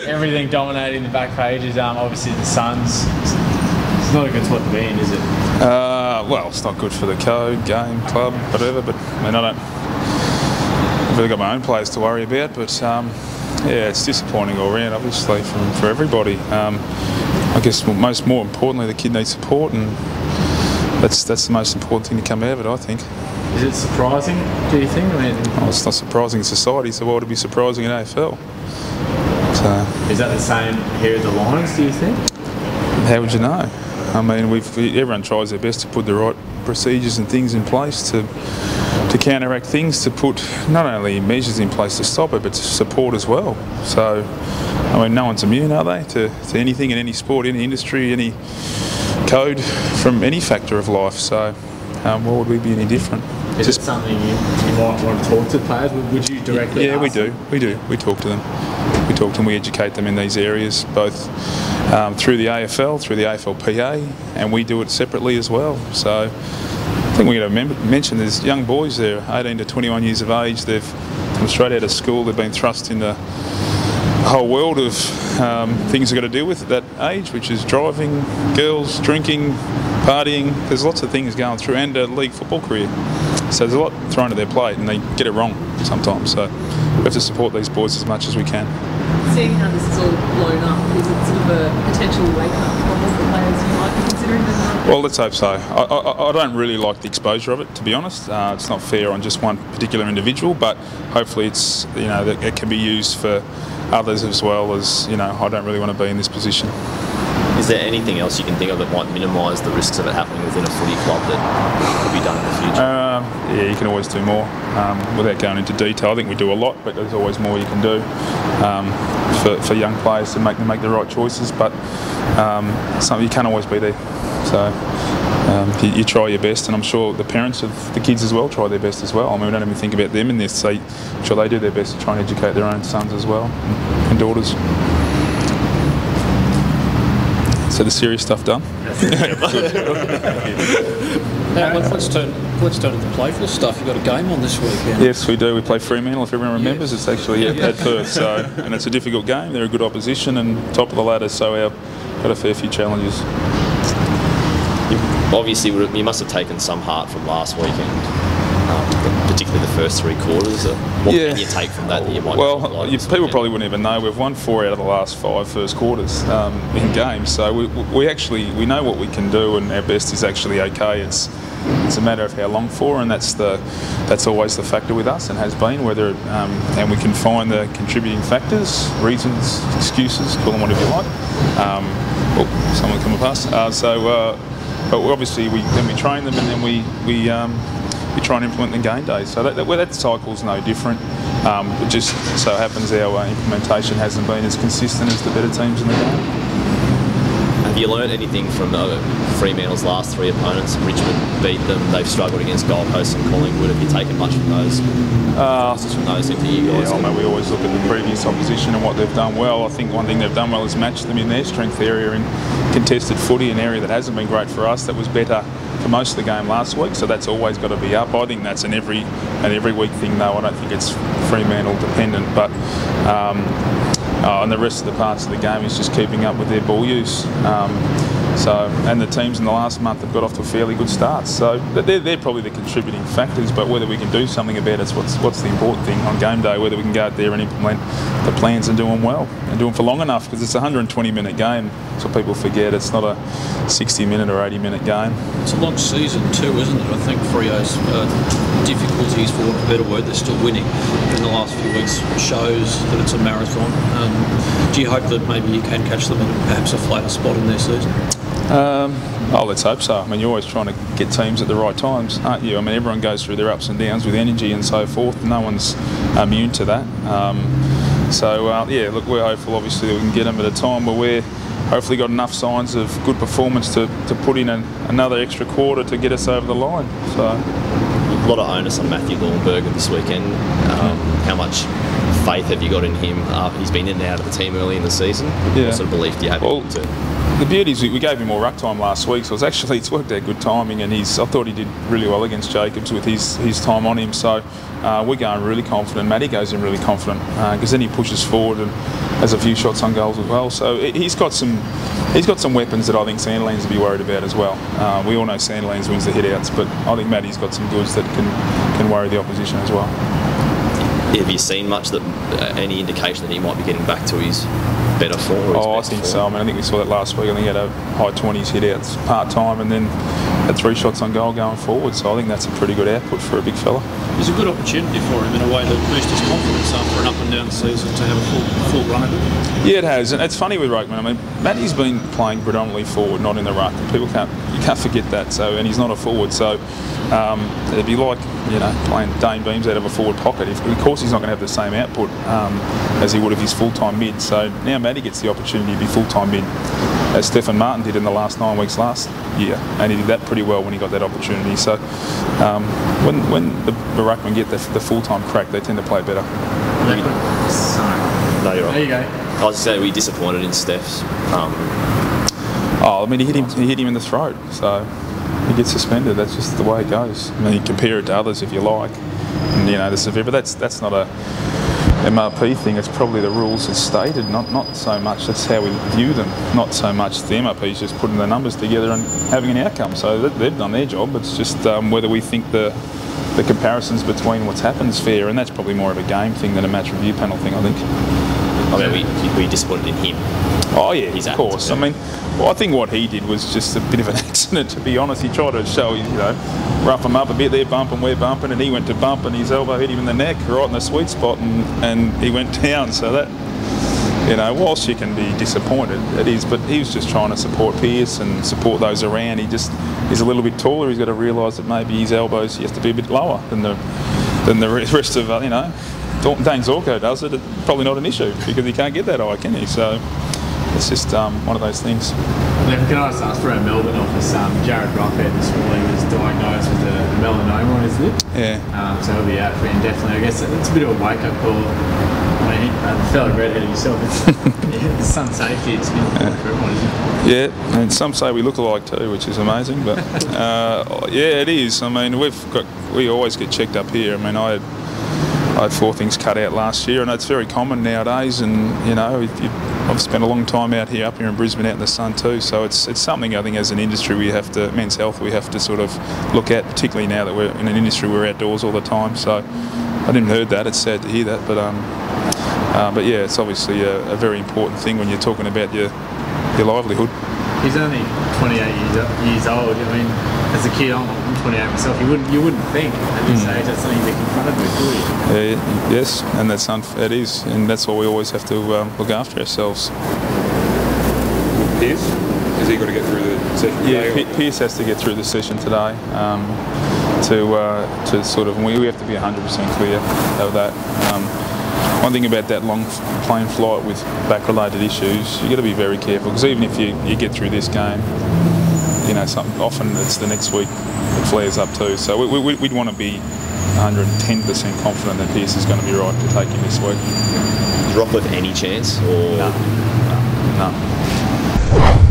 everything dominating the back pages. Obviously the Suns. It's not a good spot to be in, is it? Well, it's not good for the code, game, club, whatever. But I mean, I've really got my own players to worry about. But yeah, it's disappointing all round, obviously, for everybody. I guess more importantly, the kid needs support, and that's the most important thing to come out of it, I think. Is it surprising, do you think? I mean, it's not surprising in society, so why would it be surprising in AFL? So, is that the same here at the Lions, do you think? How would you know? I mean, everyone tries their best to put the right procedures and things in place to counteract things, to put not only measures in place to stop it, but to support as well. So, I mean, no one's immune, are they, to anything in any sport, any industry, any code, from any factor of life. So, why would we be any different? Is it something you might want to talk to players? Would you directly ask we do. We talk to them. We talk to them, we educate them in these areas, both through the AFL, through the AFLPA, and we do it separately as well. So I think we're going to mention there's young boys there, 18 to 21 years of age. They've come straight out of school. They've been thrust in the whole world of things they've got to deal with at that age, which is driving, girls, drinking, partying. There's lots of things going through, and a league football career. So there's a lot thrown at their plate, and they get it wrong sometimes. So we have to support these boys as much as we can. Seeing how this is all blown up, is it sort of a potential wake-up call for players you might be considering? Well, let's hope so. I don't really like the exposure of it, to be honest. It's not fair on just one particular individual, but hopefully it's, that it can be used for others as well. As I don't really want to be in this position. Is there anything else you can think of that might minimise the risks of it happening within a footy club that could be done in the future? Yeah, you can always do more. Without going into detail, I think we do a lot, but there's always more you can do for young players to make the right choices. But something you can't always be there. So you try your best, and I'm sure the parents of the kids as well try their best as well. I mean, we don't even think about them in this. I'm sure they do their best to try and educate their own sons as well and daughters. So the serious stuff done. Let's turn to the playful stuff. You've got a game on this weekend. Yes, we do. We play Fremantle, if everyone remembers. It's actually at Perth, so, and it's a difficult game. They're a good opposition and top of the ladder, so we've got a fair few challenges. Obviously, you must have taken some heart from last weekend. Particularly the first 3 quarters. What can you take from that you might? Well, people probably wouldn't even know. We've won 4 out of the last 5 first quarters in games, so we know what we can do, and our best is actually okay. It's a matter of how long for, and that's always the factor with us, and has been. Whether and we can find the contributing factors, reasons, excuses, call them whatever you like. Someone coming past. But obviously then we train them, and then we try and implement the game day. So that cycle's no different. It just so happens our implementation hasn't been as consistent as the better teams in the game. Have you learned anything from Fremantle's last 3 opponents? Richmond beat them. They've struggled against Gold Coast and Collingwood. Have you taken much from those? From those into you guys? Yeah, I mean, we always look at the previous opposition and what they've done well. I think one thing they've done well is match them in their strength area in contested footy, an area that hasn't been great for us. That was better for most of the game last week, so that's always got to be up. I think that's an every week thing, though. I don't think it's Fremantle dependent, but and the rest of the parts of the game is just keeping up with their ball use. And the teams in the last month have got off to a fairly good start. So they're probably the contributing factors, but whether we can do something about it's what's the important thing on game day, whether we can go out there and implement the plans and do them well, and do them for long enough, because it's a 120-minute game. So people forget it's not a 60-minute or 80-minute game. It's a long season too, isn't it? I think Freo's difficulties, for want of a better word, they're still winning in the last few weeks, shows that it's a marathon. Do you hope that maybe you can catch them in perhaps a flatter spot in their season? Let's hope so. I mean, you're always trying to get teams at the right times, aren't you? I mean, everyone goes through their ups and downs with energy and so forth. No one's immune to that. Look, we're hopeful, obviously, that we can get them at a time where we're hopefully got enough signs of good performance to put in another extra quarter to get us over the line. So, a lot of onus on Matthew Lornberger this weekend. How much faith have you got in him? He's been in and out of the team early in the season. What sort of belief do you have in him too? The beauty is we gave him more ruck time last week, so it's worked out good timing, and I thought he did really well against Jacobs with his time on him. So we're going really confident. Matty goes in really confident because then he pushes forward and has a few shots on goals as well. So he's got some weapons that I think Sandilands will be worried about as well. We all know Sandilands wins the hit-outs, but I think Matty's got some goods that can worry the opposition as well. Have you seen much any indication that he might be getting back to his better form? I think so. I mean, I think we saw that last week. I think he had a high 20s hit-outs part-time and then had 3 shots on goal going forward. So I think that's a pretty good output for a big fella. It's a good opportunity for him in a way to boost his confidence after an up and down season to have a full run of it. Yeah, it has, and it's funny with ruckman. I mean, Matty's been playing predominantly forward, not in the ruck. You can't forget that. So, and he's not a forward. So it'd be like playing Dane Beams out of a forward pocket. Of course, he's not going to have the same output as he would if he's full-time mid. So now Matty gets the opportunity to be full-time mid, as Stefan Martin did in the last 9 weeks last year, and he did that pretty well when he got that opportunity. So when the ruckmen get the full-time crack, they tend to play better. No, you're right. There you go. I was going to say, were you disappointed in Steph's? I mean, he hit him in the throat, so he gets suspended. That's just the way it goes. I mean, you compare it to others if you like, and the severe, but that's not a MRP thing. It's probably the rules as stated, not so much that's how we view them. Not so much the MRP's just putting the numbers together and having an outcome. So they've done their job. It's just whether we think the comparisons between what's happened is fair, and that's probably more of a game thing than a match review panel thing, I think. I mean, we disappointed in him. Oh yeah, of course. I mean, I think what he did was just a bit of an accident, to be honest. He tried to show, rough him up a bit. They're bumping, we're bumping, and he went to bump, and his elbow hit him in the neck, right in the sweet spot, and he went down. So that, whilst you can be disappointed, it is. But he was just trying to support Pearce and support those around. He's a little bit taller. He's got to realise that maybe his elbows, he has to be a bit lower than the rest of Dane Zorko does it. It's probably not an issue because he can't get that high, can he? So it's just one of those things. Can I just ask for our Melbourne office? Jared Rockhead this morning was diagnosed with a melanoma on his lip. Yeah. So he'll be out for indefinitely. I guess it's a bit of a wake-up call. I mean, the fellow redhead himself, the sun safety, it's important for everyone, isn't it? Yeah, and some say we look alike too, which is amazing. But yeah, it is. I mean, we always get checked up here. I mean, I had 4 things cut out last year, and it's very common nowadays. And I've spent a long time up here in Brisbane, out in the sun too. So it's something I think as an industry men's health we have to sort of look at, particularly now that we're in an industry we're outdoors all the time. So I didn't heard that. It's sad to hear that, but yeah, it's obviously a very important thing when you're talking about your livelihood. He's only 28 years old. I mean, as a kid, I'm 28 myself. You wouldn't think at this age that's something to be confronted with, do you? Yes, and it is, and that's why we always have to look after ourselves. Pearce, has he got to get through the session today? Yeah, Pearce has to get through the session today to sort of. We have to be 100% clear of that. One thing about that long plane flight with back-related issues, you've got to be very careful, because even if you get through this game, often it's the next week it flares up too. So we'd want to be 110% confident that Pearce is going to be right to take him this week. Is Rockcliffe any chance? Or No.